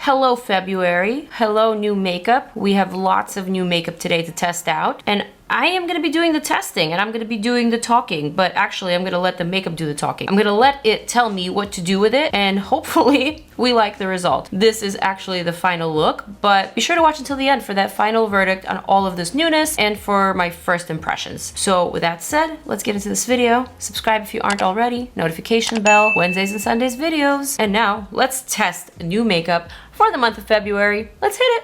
Hello February, hello new makeup. We have lots of new makeup today to test out, and I am gonna be doing the testing and I'm gonna be doing the talking, but actually I'm gonna let the makeup do the talking. I'm gonna let it tell me what to do with it, and hopefully we like the result. This is actually the final look, but be sure to watch until the end for that final verdict on all of this newness and for my first impressions. So with that said, let's get into this video. Subscribe if you aren't already, notification bell, Wednesdays and Sundays videos, and now let's test new makeup for the month of February. Let's hit it.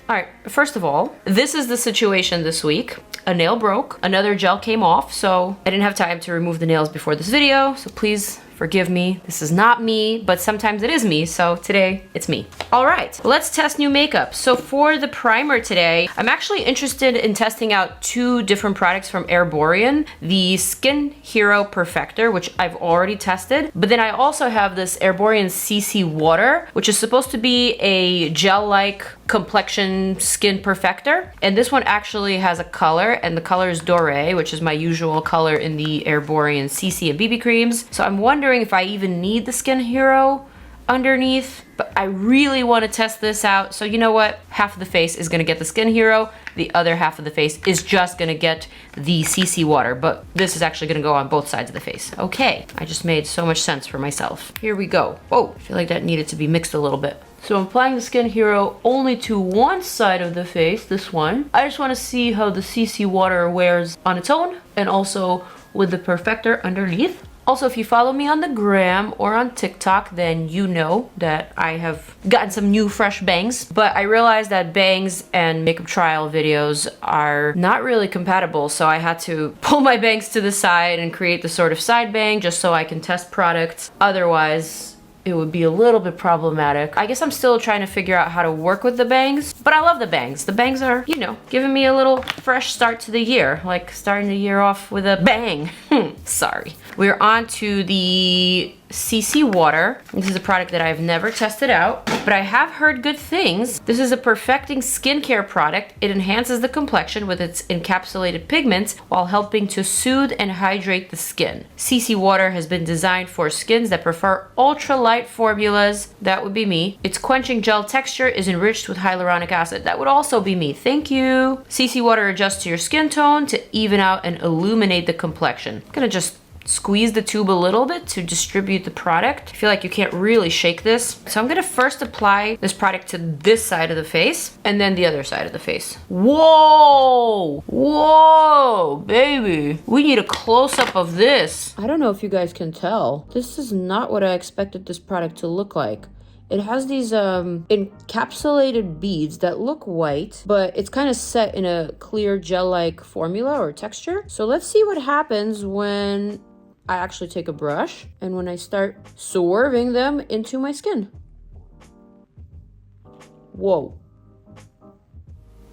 All right, first of all, this is the situation this week. A nail broke, another gel came off, so I didn't have time to remove the nails before this video, so please forgive me. This is not me, but sometimes it is me, so today it's me. All right, let's test new makeup. So for the primer today, I'm actually interested in testing out two different products from ERBORIAN, the Skin Hero Perfector, which I've already tested, but then I also have this ERBORIAN CC Water, which is supposed to be a gel-like complexion skin perfector, and this one actually has a color, and the color is Doré, which is my usual color in the ERBORIAN CC and BB creams. So I'm wondering if I even need the Skin Hero underneath, but I really want to test this out. So you know what? Half of the face is gonna get the Skin Hero, the other half of the face is just gonna get the CC Water, but this is actually gonna go on both sides of the face. Okay, I just made so much sense for myself. Here we go. Oh, I feel like that needed to be mixed a little bit. So I'm applying the Skin Hero only to one side of the face, this one. I just want to see how the CC Water wears on its own, and also with the Perfector underneath. Also, if you follow me on the gram or on TikTok, then you know that I have gotten some new fresh bangs, but I realized that bangs and makeup trial videos are not really compatible, so I had to pull my bangs to the side and create the sort of side bang just so I can test products. Otherwise, it would be a little bit problematic. I guess I'm still trying to figure out how to work with the bangs, but I love the bangs. The bangs are, you know, giving me a little fresh start to the year, like starting the year off with a bang. Sorry. We're on to the CC Water. This is a product that I've never tested out, but I have heard good things. This is a perfecting skincare product. It enhances the complexion with its encapsulated pigments while helping to soothe and hydrate the skin. CC Water has been designed for skins that prefer ultra-light formulas. That would be me. Its quenching gel texture is enriched with hyaluronic acid. That would also be me. Thank you. CC Water adjusts to your skin tone to even out and illuminate the complexion. I'm gonna just squeeze the tube a little bit to distribute the product. I feel like you can't really shake this. So I'm gonna first apply this product to this side of the face and then the other side of the face. Whoa! Whoa, baby. We need a close-up of this. I don't know if you guys can tell. This is not what I expected this product to look like. It has these encapsulated beads that look white, but it's kind of set in a clear gel-like formula or texture. So let's see what happens when I actually take a brush and when I start swerving them into my skin. Whoa.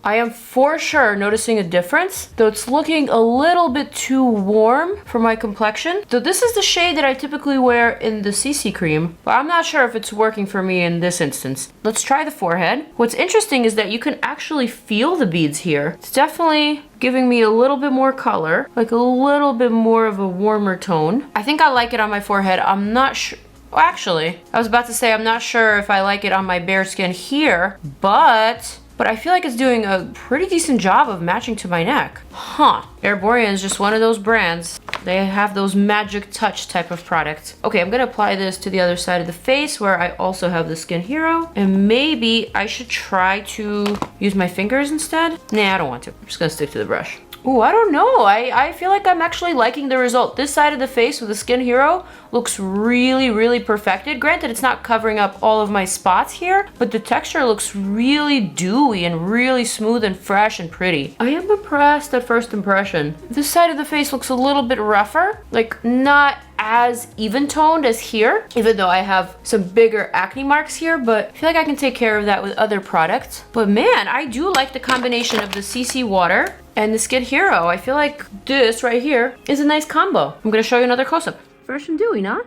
I am for sure noticing a difference, though it's looking a little bit too warm for my complexion. So this is the shade that I typically wear in the CC cream, but I'm not sure if it's working for me in this instance. Let's try the forehead. What's interesting is that you can actually feel the beads here. It's definitely giving me a little bit more color, like a little bit more of a warmer tone. I think I like it on my forehead. I'm not sure. Well, actually, I was about to say I'm not sure if I like it on my bare skin here, but I feel like it's doing a pretty decent job of matching to my neck. Huh. ERBORIAN is just one of those brands. They have those magic touch type of products. Okay, I'm gonna apply this to the other side of the face where I also have the Skin Hero. And maybe I should try to use my fingers instead. Nah, I don't want to. I'm just gonna stick to the brush. Ooh, I don't know. I feel like I'm actually liking the result. This side of the face with the Skin Hero looks really, really perfected. Granted, it's not covering up all of my spots here, but the texture looks really dewy and really smooth and fresh and pretty. I am impressed at first impression. This side of the face looks a little bit rougher, like not as even toned as here, even though I have some bigger acne marks here, but I feel like I can take care of that with other products. But man, I do like the combination of the CC Water and the Skin Hero. I feel like this right here is a nice combo. I'm gonna show you another close-up. Fresh and dewy, not?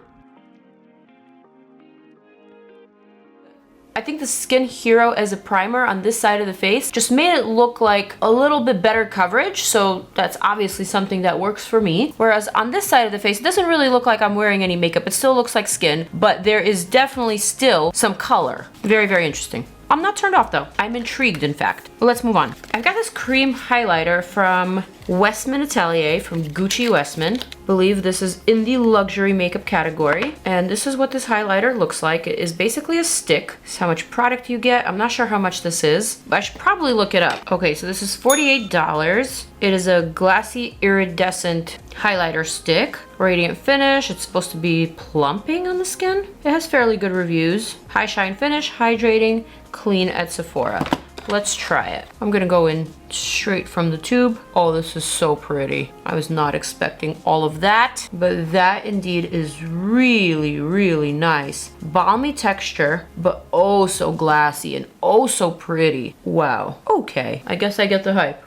I think the Skin Hero as a primer on this side of the face just made it look like a little bit better coverage. So that's obviously something that works for me. Whereas on this side of the face, it doesn't really look like I'm wearing any makeup. It still looks like skin, but there is definitely still some color. Very, very interesting. I'm not turned off though. I'm intrigued, in fact. But let's move on. I've got this cream highlighter from WESTMAN Atelier, from Gucci Westman. I believe this is in the luxury makeup category. And this is what this highlighter looks like. It is basically a stick. This is how much product you get. I'm not sure how much this is, but I should probably look it up. Okay, so this is $48. It is a glassy iridescent highlighter stick. Radiant finish. It's supposed to be plumping on the skin. It has fairly good reviews. High shine finish, hydrating, clean at Sephora. Let's try it. I'm gonna go in straight from the tube. Oh, this is so pretty. I was not expecting all of that, but that indeed is really, really nice. Balmy texture, but oh so glassy and oh so pretty. Wow. Okay, I guess I get the hype.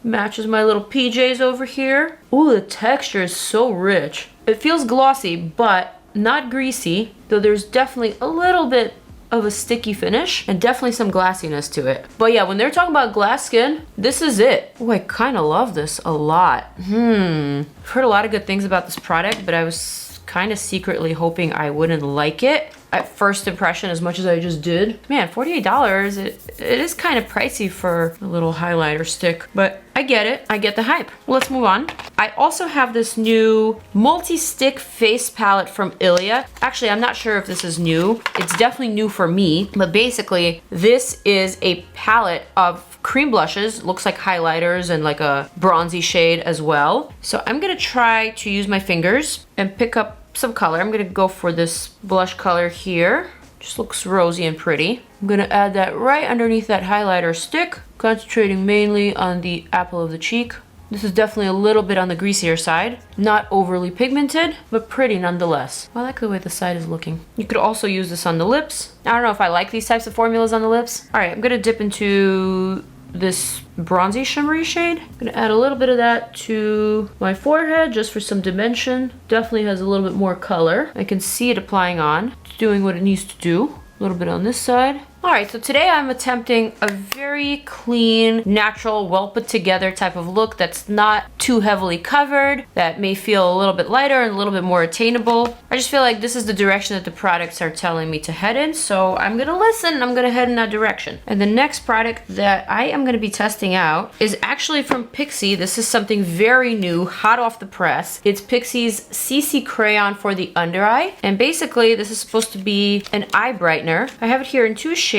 Matches my little PJs over here. Ooh, the texture is so rich. It feels glossy, but not greasy, though there's definitely a little bit of a sticky finish and definitely some glassiness to it. But yeah, when they're talking about glass skin, this is it. Oh, I kind of love this a lot. I've heard a lot of good things about this product, but I was kind of secretly hoping I wouldn't like it at first impression as much as I just did. Man, $48, it is kind of pricey for a little highlighter stick, but I get it. I get the hype. Let's move on. I also have this new multi-stick face palette from ILIA. Actually, I'm not sure if this is new. It's definitely new for me, but basically this is a palette of cream blushes. Looks like highlighters and like a bronzy shade as well. So I'm gonna try to use my fingers and pick up some color. I'm gonna go for this blush color here. Just looks rosy and pretty. I'm gonna add that right underneath that highlighter stick, concentrating mainly on the apple of the cheek. This is definitely a little bit on the greasier side. Not overly pigmented, but pretty nonetheless. I like the way the side is looking. You could also use this on the lips. I don't know if I like these types of formulas on the lips. All right, I'm gonna dip into this bronzy shimmery shade. I'm gonna add a little bit of that to my forehead just for some dimension. Definitely has a little bit more color. I can see it applying on. It's doing what it needs to do. A little bit on this side. All right, so today I'm attempting a very clean, natural, well put together type of look that's not too heavily covered, that may feel a little bit lighter and a little bit more attainable. I just feel like this is the direction that the products are telling me to head in, so I'm gonna listen and I'm gonna head in that direction. And the next product that I am gonna be testing out is actually from PIXI. This is something very new, hot off the press. It's PIXI's CC Crayon for the under eye. And basically, this is supposed to be an eye brightener. I have it here in two shades,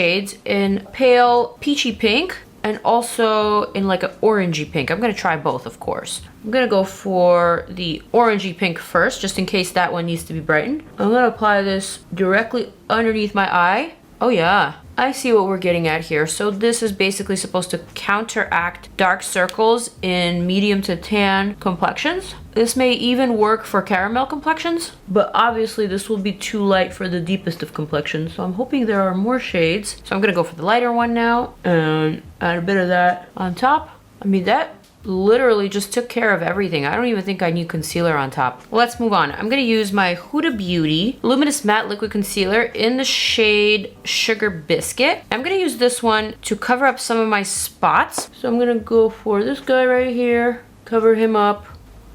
in pale peachy pink and also in like an orangey pink. I'm gonna try both, of course. I'm gonna go for the orangey pink first, just in case that one needs to be brightened. I'm gonna apply this directly underneath my eye. Oh yeah, I see what we're getting at here. So this is basically supposed to counteract dark circles in medium to tan complexions. This may even work for caramel complexions, but obviously this will be too light for the deepest of complexions. So I'm hoping there are more shades. So I'm gonna go for the lighter one now and add a bit of that on top. I mean, that literally just took care of everything. I don't even think I need concealer on top. Let's move on. I'm gonna use my Huda Beauty Luminous Matte Liquid Concealer in the shade Sugar Biscuit. I'm gonna use this one to cover up some of my spots. So I'm gonna go for this guy right here, cover him up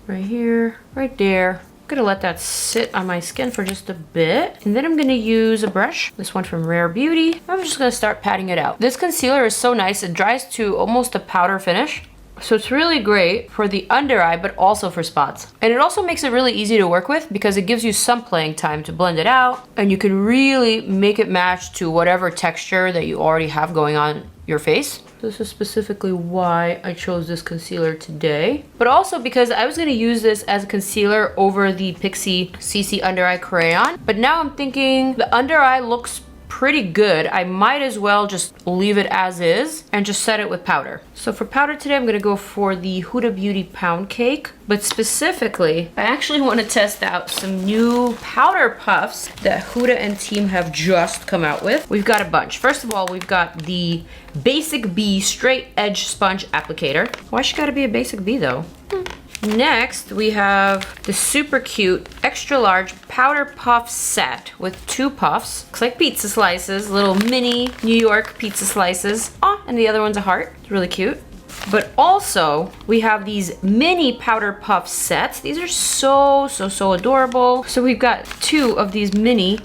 right here, right there. I'm gonna let that sit on my skin for just a bit. And then I'm gonna use a brush, this one from Rare Beauty. I'm just gonna start patting it out. This concealer is so nice. It dries to almost a powder finish. So it's really great for the under eye, but also for spots. And it also makes it really easy to work with because it gives you some playing time to blend it out, and you can really make it match to whatever texture that you already have going on your face. This is specifically why I chose this concealer today, but also because I was gonna use this as a concealer over the PIXI CC Under Eye Crayon, but now I'm thinking the under eye looks pretty good. I might as well just leave it as is and just set it with powder. So for powder today, I'm gonna go for the Huda Beauty Pound Cake, but specifically, I actually wanna test out some new powder puffs that Huda and team have just come out with. We've got a bunch. First of all, we've got the Basic B Straight Edge Sponge Applicator. Why she gotta be a Basic B though? Next, we have the super cute extra large powder puff set with 2 puffs. Looks like pizza slices, little mini New York pizza slices. Oh, and the other one's a heart. It's really cute. But also, we have these mini powder puff sets. These are so adorable. So we've got 2 of these mini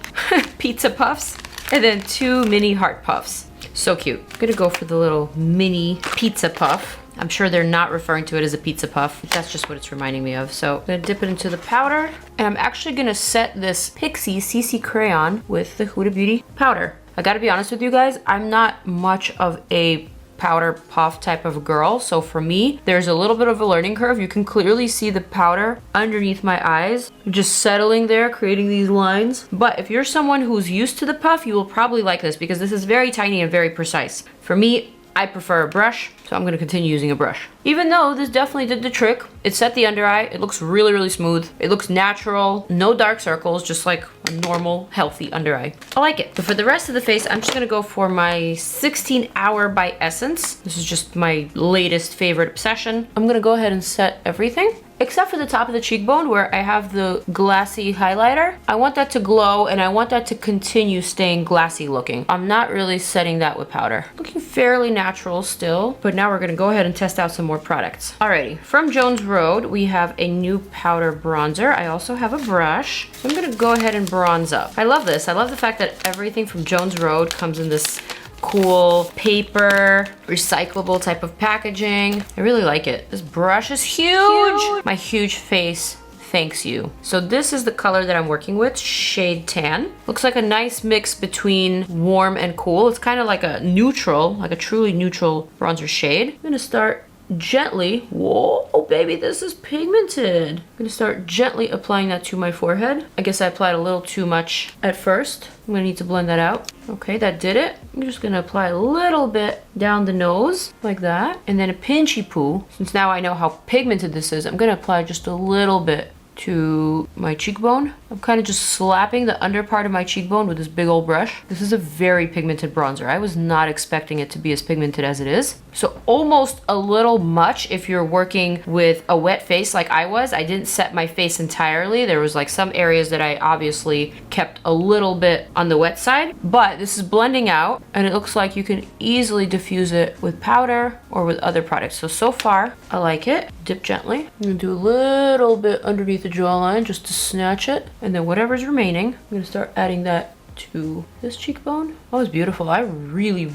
pizza puffs and then 2 mini heart puffs. So cute. I'm gonna go for the little mini pizza puff. I'm sure they're not referring to it as a pizza puff. That's just what it's reminding me of. So I'm gonna dip it into the powder, and I'm actually gonna set this PIXI CC crayon with the Huda Beauty powder. I gotta be honest with you guys, I'm not much of a powder puff type of girl, so for me there's a little bit of a learning curve. You can clearly see the powder underneath my eyes just settling there, creating these lines. But if you're someone who's used to the puff, you will probably like this because this is very tiny and very precise. For me, I prefer a brush, so I'm gonna continue using a brush. Even though this definitely did the trick, it set the under eye, it looks really smooth, it looks natural, no dark circles, just like a normal, healthy under eye. I like it. But for the rest of the face, I'm just gonna go for my 16 Hour by Essence. This is just my latest favorite obsession. I'm gonna go ahead and set everything, except for the top of the cheekbone where I have the glassy highlighter. I want that to glow and I want that to continue staying glassy looking. I'm not really setting that with powder. Looking fairly natural still, but now we're gonna go ahead and test out some more products. Alrighty, from Jones Road, we have a new powder bronzer. I also have a brush. So I'm gonna go ahead and bronze up. I love this. I love the fact that everything from Jones Road comes in this cool paper, recyclable type of packaging. I really like it. This brush is huge. My huge face thanks you. So this is the color that I'm working with, Shade Tan. Looks like a nice mix between warm and cool. It's kind of like a neutral, like a truly neutral bronzer shade. I'm gonna start gently, whoa baby, this is pigmented. I'm gonna start gently applying that to my forehead. I guess I applied a little too much at first. I'm gonna need to blend that out. Okay, that did it. I'm just gonna apply a little bit down the nose, like that. And then a pinchy poo. Since now I know how pigmented this is, I'm gonna apply just a little bit to my cheekbone. I'm kind of just slapping the under part of my cheekbone with this big old brush. This is a very pigmented bronzer. I was not expecting it to be as pigmented as it is. So almost a little much if you're working with a wet face like I was. I didn't set my face entirely. There was like some areas that I obviously kept a little bit on the wet side, but this is blending out and it looks like you can easily diffuse it with powder or with other products. So far, I like it. Dip gently. I'm gonna do a little bit underneath the jawline just to snatch it. And then whatever's remaining, I'm gonna start adding that to this cheekbone. Oh, it's beautiful. I really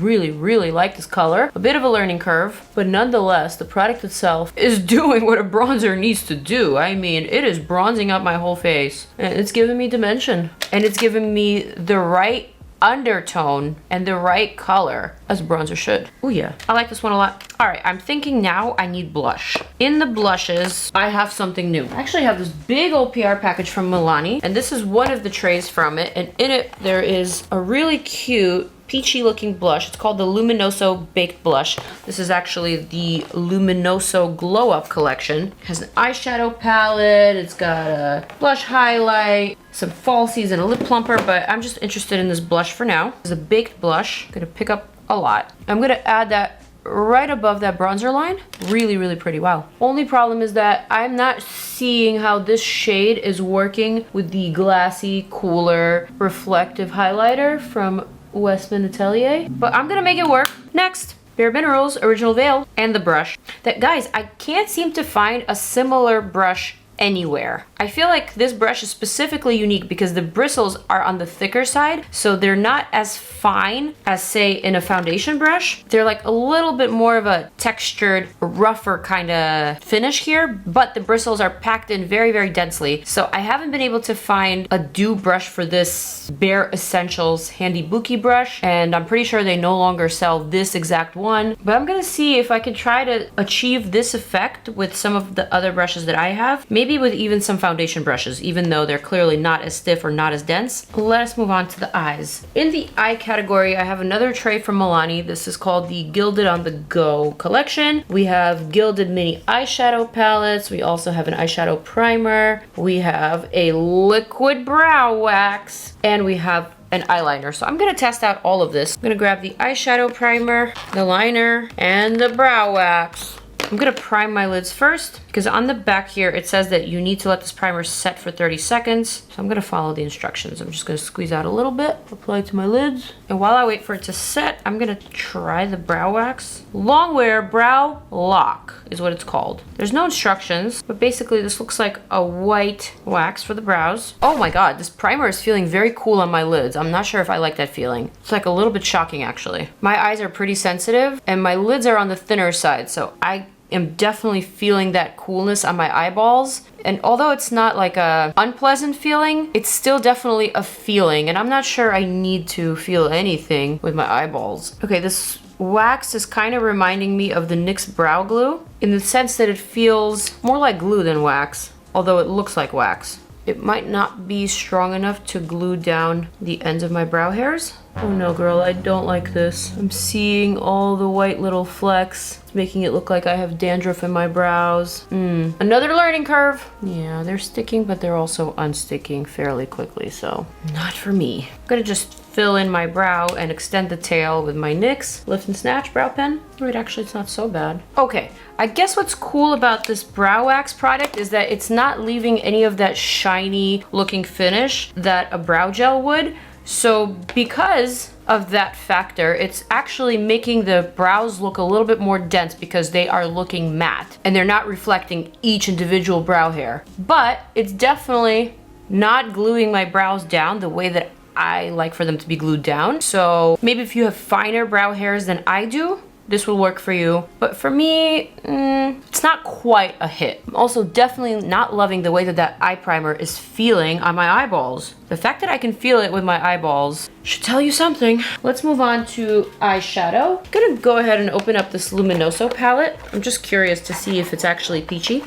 like this color. A bit of a learning curve, but nonetheless, the product itself is doing what a bronzer needs to do. I mean, it is bronzing up my whole face and it's giving me dimension and it's giving me the right undertone and the right color as a bronzer should. Oh yeah, I like this one a lot. All right, I'm thinking now I need blush. In the blushes, I have something new. I actually have this big old PR package from Milani, and this is one of the trays from it, and in it there is a really cute peachy looking blush. It's called the Luminoso Baked Blush. This is actually the Luminoso Glow Up collection. It has an eyeshadow palette, it's got a blush highlight, some falsies and a lip plumper, but I'm just interested in this blush for now. It's a baked blush. I'm gonna pick up a lot. I'm gonna add that right above that bronzer line. Really pretty. Wow. Only problem is that I'm not seeing how this shade is working with the glassy, cooler, reflective highlighter from WESTMAN Atelier, but I'm gonna make it work. Next, Bare Minerals Original Veil and the brush. That, guys, I can't seem to find a similar brush anywhere. I feel like this brush is specifically unique because the bristles are on the thicker side, so they're not as fine as, say, in a foundation brush. They're like a little bit more of a textured, rougher kind of finish here, but the bristles are packed in very densely. So I haven't been able to find a dew brush for this Bare Essentials Handy Bookie brush, and I'm pretty sure they no longer sell this exact one, but I'm gonna see if I can try to achieve this effect with some of the other brushes that I have. Maybe with even some foundation brushes, even though they're clearly not as stiff or not as dense. Let us move on to the eyes. In the eye category, I have another tray from Milani. This is called the Gilded on the Go collection. We have gilded mini eyeshadow palettes. We also have an eyeshadow primer. We have a liquid brow wax, and we have an eyeliner. So I'm gonna test out all of this. I'm gonna grab the eyeshadow primer, the liner, and the brow wax. I'm gonna prime my lids first because on the back here, it says that you need to let this primer set for 30 seconds. So I'm gonna follow the instructions. I'm just gonna squeeze out a little bit, apply it to my lids. And while I wait for it to set, I'm gonna try the brow wax. Longwear Brow Lock is what it's called. There's no instructions, but basically this looks like a white wax for the brows. Oh my God, this primer is feeling very cool on my lids. I'm not sure if I like that feeling. It's like a little bit shocking actually. My eyes are pretty sensitive and my lids are on the thinner side, so I am definitely feeling that coolness on my eyeballs. And although it's not like a unpleasant feeling, it's still definitely a feeling, and I'm not sure I need to feel anything with my eyeballs. Okay, this wax is kind of reminding me of the NYX Brow Glue in the sense that it feels more like glue than wax, although it looks like wax. It might not be strong enough to glue down the ends of my brow hairs. Oh no, girl, I don't like this. I'm seeing all the white little flecks. It's making it look like I have dandruff in my brows. Another learning curve. Yeah, they're sticking, but they're also unsticking fairly quickly, so not for me. I'm gonna just fill in my brow and extend the tail with my NYX Lift and Snatch brow pen. Wait, actually, it's not so bad. Okay, I guess what's cool about this brow wax product is that it's not leaving any of that shiny looking finish that a brow gel would. So because of that factor, it's actually making the brows look a little bit more dense because they are looking matte and they're not reflecting each individual brow hair. But it's definitely not gluing my brows down the way that I like for them to be glued down. So maybe if you have finer brow hairs than I do, this will work for you. But for me, it's not quite a hit. I'm also definitely not loving the way that that eye primer is feeling on my eyeballs. The fact that I can feel it with my eyeballs should tell you something. Let's move on to eyeshadow. I'm gonna go ahead and open up this Luminoso palette. I'm just curious to see if it's actually peachy.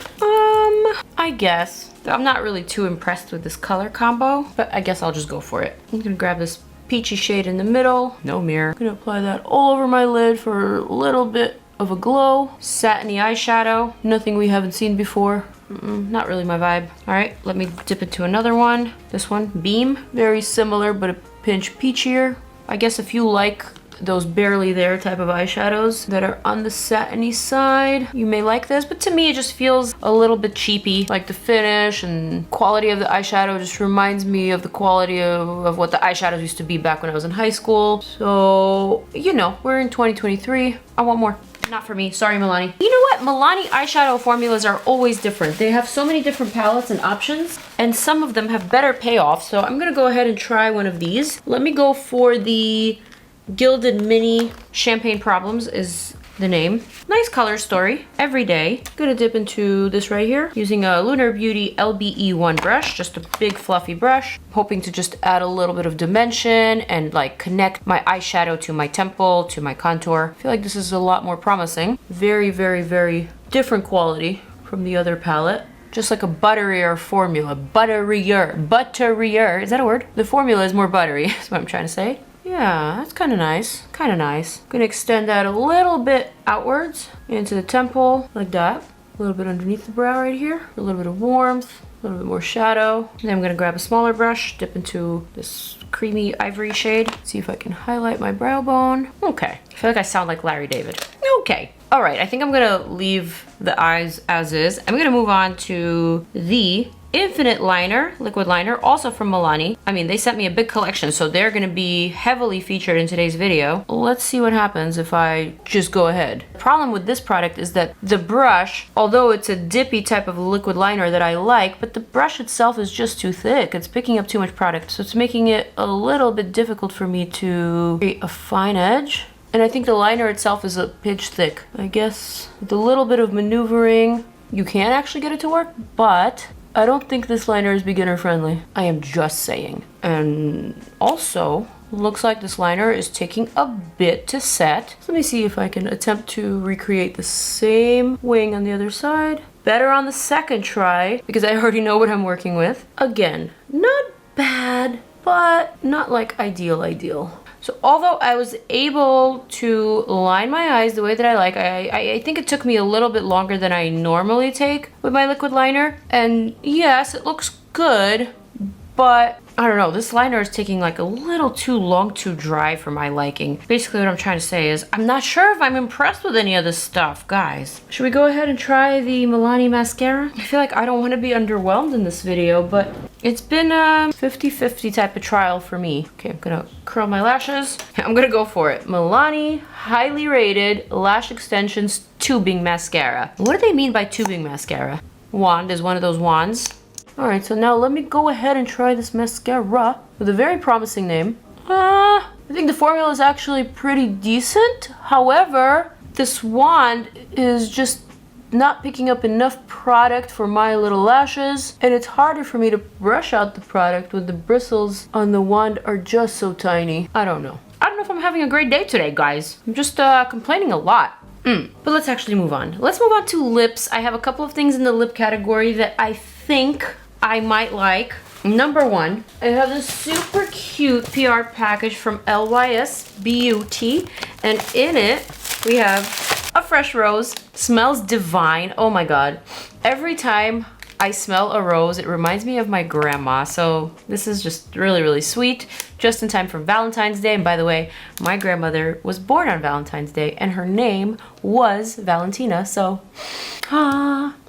I guess. I'm not really too impressed with this color combo, but I guess I'll just go for it. I'm gonna grab this peachy shade in the middle, no mirror. I'm gonna apply that all over my lid for a little bit of a glow. Satiny eyeshadow, nothing we haven't seen before. Not really my vibe. All right, let me dip into another one. This one, Beam, very similar, but a pinch peachier. I guess if you like those barely there type of eyeshadows that are on the satiny side, you may like this, but to me it just feels a little bit cheapy. Like the finish and quality of the eyeshadow just reminds me of the quality of what the eyeshadows used to be back when I was in high school. So, you know, we're in 2023. I want more. Not for me. Sorry, Milani. You know what? Milani eyeshadow formulas are always different. They have so many different palettes and options, and some of them have better payoff. So I'm gonna go ahead and try one of these. Let me go for the Gilded Mini Champagne Problems is the name. Nice color story. Everyday. Gonna dip into this right here using a Lunar Beauty LBE1 brush, just a big fluffy brush. Hoping to just add a little bit of dimension and like connect my eyeshadow to my temple, to my contour. I feel like this is a lot more promising. Very, very, very different quality from the other palette. Just like a butterier formula. Butterier. Is that a word? The formula is more buttery, is what I'm trying to say. Yeah, that's kind of nice. Kind of nice. Gonna extend that a little bit outwards into the temple, like that. A little bit underneath the brow right here. A little bit of warmth, a little bit more shadow. And then I'm gonna grab a smaller brush, dip into this creamy ivory shade. See if I can highlight my brow bone. Okay, I feel like I sound like Larry David. Okay. All right, I think I'm gonna leave the eyes as is. I'm gonna move on to the Infinite Liner, liquid liner, also from Milani. I mean, they sent me a big collection, so they're gonna be heavily featured in today's video. Let's see what happens if I just go ahead. The problem with this product is that the brush, although it's a dippy type of liquid liner that I like, but the brush itself is just too thick. It's picking up too much product, so it's making it a little bit difficult for me to create a fine edge. And I think the liner itself is a pinch thick. I guess with a little bit of maneuvering, you can actually get it to work, but I don't think this liner is beginner friendly. I am just saying. And also, looks like this liner is taking a bit to set. Let me see if I can attempt to recreate the same wing on the other side. Better on the second try, because I already know what I'm working with. Again, not bad, but not like ideal. So although I was able to line my eyes the way that I like, I think it took me a little bit longer than I normally take with my liquid liner. And yes, it looks good, but I don't know, this liner is taking like a little too long to dry for my liking. Basically what I'm trying to say is I'm not sure if I'm impressed with any of this stuff, guys. Should we go ahead and try the MILANI mascara? I feel like I don't want to be underwhelmed in this video, but it's been a 50-50 type of trial for me. Okay, I'm gonna curl my lashes. I'm gonna go for it. MILANI highly rated lash extensions tubing mascara. What do they mean by tubing mascara? Wand is one of those wands. All right, so now let me go ahead and try this mascara with a very promising name. I think the formula is actually pretty decent. However, this wand is just not picking up enough product for my little lashes, and it's harder for me to brush out the product when the bristles on the wand are just so tiny. I don't know. I don't know if I'm having a great day today, guys. I'm just complaining a lot. But let's actually move on. Let's move on to lips. I have a couple of things in the lip category that I think I might like. Number one, I have this super cute PR package from LYS Beauty, and in it we have a fresh rose. Smells divine. Oh my god. Every time I smell a rose, it reminds me of my grandma, so this is just really, really sweet. Just in time for Valentine's Day, and by the way, my grandmother was born on Valentine's Day, and her name was Valentina, so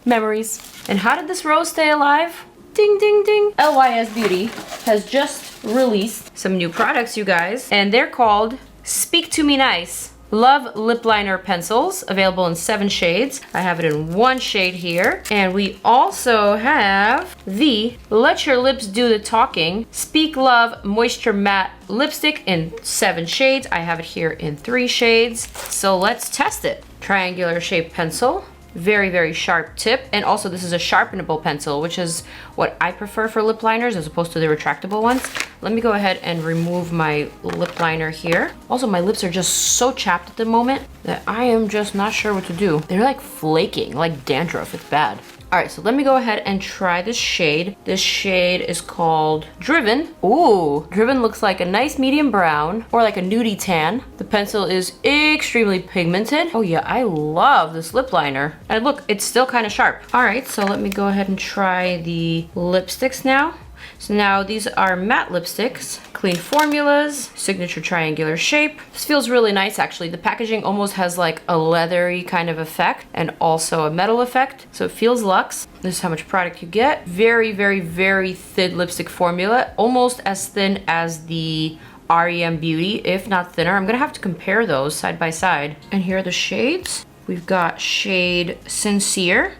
memories. And how did this rose stay alive? Ding, ding, ding. LYS Beauty has just released some new products, you guys, and they're called Speak to Me Nice Love Lip Liner Pencils, available in 7 shades. I have it in 1 shade here. And we also have the Let Your Lips Do the Talking Speak Love Moisture Matte Lipstick in 7 shades. I have it here in 3 shades. So let's test it. Triangular shaped pencil. Very, very sharp tip. And also this is a sharpenable pencil, which is what I prefer for lip liners as opposed to the retractable ones. Let me go ahead and remove my lip liner here. Also, my lips are just so chapped at the moment that I am just not sure what to do. They're like flaking, like dandruff. It's bad. All right, so let me go ahead and try this shade. This shade is called Driven. Ooh, Driven looks like a nice medium brown or like a nudie tan. The pencil is extremely pigmented. Oh yeah, I love this lip liner. And look, it's still kind of sharp. All right, so let me go ahead and try the lipsticks now. So now these are matte lipsticks, clean formulas, signature triangular shape. This feels really nice actually. The packaging almost has like a leathery kind of effect and also a metal effect. So it feels luxe. This is how much product you get. Very, very, very thin lipstick formula. Almost as thin as the REM Beauty, if not thinner. I'm gonna have to compare those side by side. And here are the shades. We've got shade Sincere,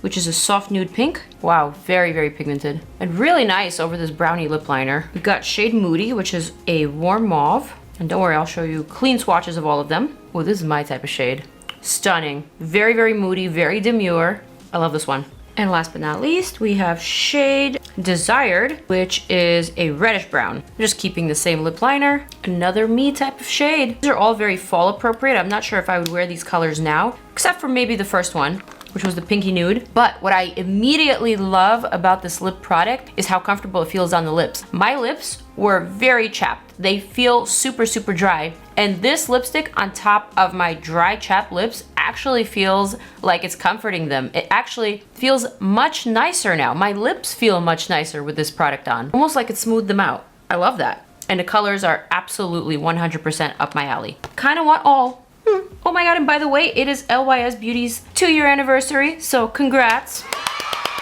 which is a soft nude pink. Wow, very, very pigmented. And really nice over this brownie lip liner. We've got shade Moody, which is a warm mauve. And don't worry, I'll show you clean swatches of all of them. Oh, this is my type of shade. Stunning. Very, very moody, very demure. I love this one. And last but not least, we have shade Desired, which is a reddish brown. I'm just keeping the same lip liner. Another me type of shade. These are all very fall appropriate. I'm not sure if I would wear these colors now, except for maybe the first one, which was the pinky nude. But what I immediately love about this lip product is how comfortable it feels on the lips. My lips were very chapped. They feel super, super dry. And this lipstick on top of my dry, chapped lips actually feels like it's comforting them. It actually feels much nicer now. My lips feel much nicer with this product on. Almost like it smoothed them out. I love that. And the colors are absolutely 100% up my alley. Kind of want all. Oh my god, and by the way, it is LYS Beauty's 2-year anniversary, so congrats,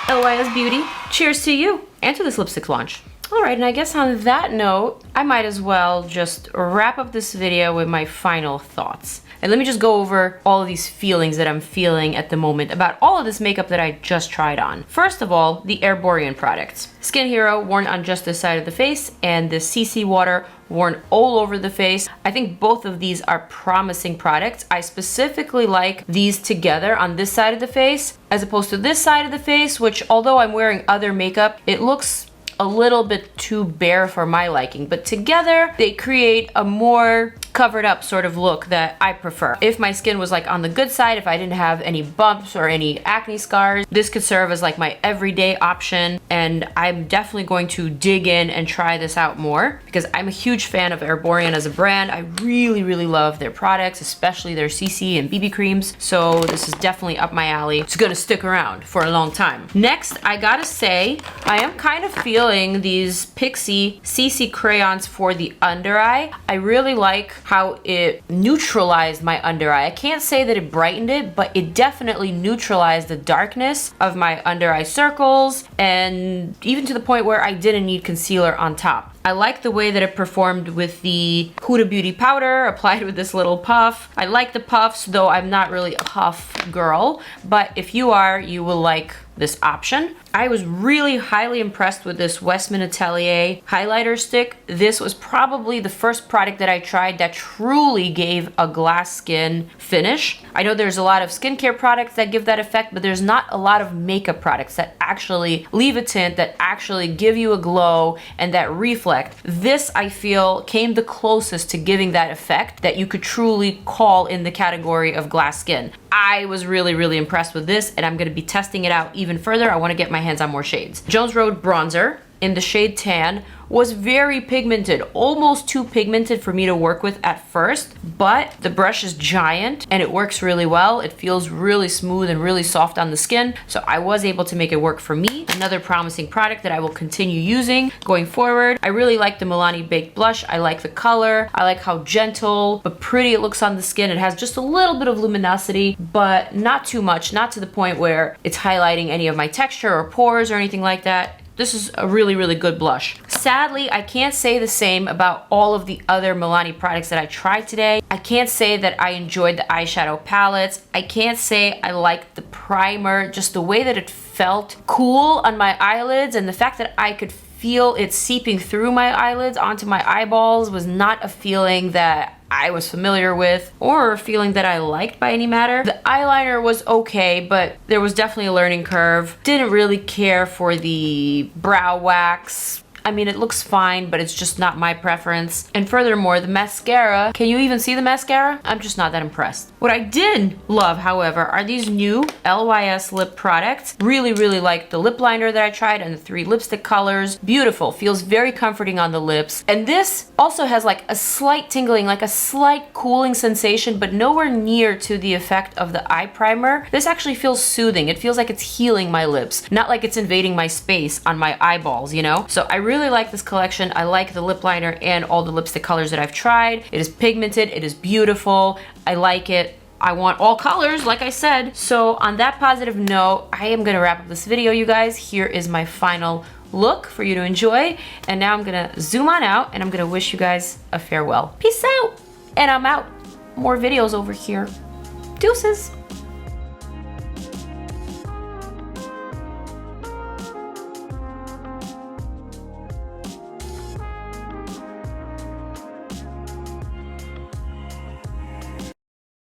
LYS Beauty. Cheers to you and to this lipstick launch. All right, and I guess on that note, I might as well just wrap up this video with my final thoughts. And let me just go over all of these feelings that I'm feeling at the moment about all of this makeup that I just tried on. First of all, the ERBORIAN products. Skin Hero worn on just this side of the face, and the CC Water worn all over the face. I think both of these are promising products. I specifically like these together on this side of the face as opposed to this side of the face, which although I'm wearing other makeup, it looks a little bit too bare for my liking, but together they create a more covered up sort of look that I prefer. If my skin was like on the good side, if I didn't have any bumps or any acne scars, this could serve as like my everyday option, and I'm definitely going to dig in and try this out more because I'm a huge fan of ERBORIAN as a brand. I really love their products, especially their CC and BB creams, so this is definitely up my alley. It's gonna stick around for a long time. Next, I gotta say, I am kind of feeling these PIXI CC crayons for the under eye. I really like how it neutralized my under eye. I can't say that it brightened it, but it definitely neutralized the darkness of my under eye circles, and even to the point where I didn't need concealer on top. I like the way that it performed with the Huda Beauty powder applied with this little puff. I like the puffs, though I'm not really a puff girl, but if you are, you will like this option. I was really highly impressed with this WESTMAN Atelier highlighter stick. This was probably the first product that I tried that truly gave a glass skin finish. I know there's a lot of skincare products that give that effect, but there's not a lot of makeup products that actually leave a tint, that actually give you a glow and that reflect. This, I feel, came the closest to giving that effect that you could truly call in the category of glass skin. I was really impressed with this, and I'm gonna be testing it out even further. I wanna get my hands on more shades. Jones Road bronzer in the shade Tan was very pigmented, almost too pigmented for me to work with at first, but the brush is giant and it works really well. It feels really smooth and really soft on the skin, so I was able to make it work for me. Another promising product that I will continue using going forward. I really like the Milani Baked Blush. I like the color. I like how gentle but pretty it looks on the skin. It has just a little bit of luminosity, but not too much, not to the point where it's highlighting any of my texture or pores or anything like that. This is a really good blush. Sadly, I can't say the same about all of the other Milani products that I tried today. I can't say that I enjoyed the eyeshadow palettes. I can't say I liked the primer, just the way that it felt cool on my eyelids, and the fact that I could feel it seeping through my eyelids onto my eyeballs was not a feeling that I was familiar with or a feeling that I liked by any matter. The eyeliner was okay, but there was definitely a learning curve. Didn't really care for the brow wax. I mean, it looks fine, but it's just not my preference. And furthermore, the mascara, can you even see the mascara? I'm just not that impressed. What I did love, however, are these new LYS lip products. Really like the lip liner that I tried and the 3 lipstick colors. Beautiful, feels very comforting on the lips. And this also has like a slight tingling, like a slight cooling sensation, but nowhere near to the effect of the eye primer. This actually feels soothing. It feels like it's healing my lips, not like it's invading my space on my eyeballs, you know? So I really like this collection. I like the lip liner and all the lipstick colors that I've tried. It is pigmented, it is beautiful. I like it. I want all colors, like I said. So on that positive note, I am gonna wrap up this video, you guys. Here is my final look for you to enjoy. And now I'm gonna zoom on out and I'm gonna wish you guys a farewell. Peace out, and I'm out. More videos over here. Deuces.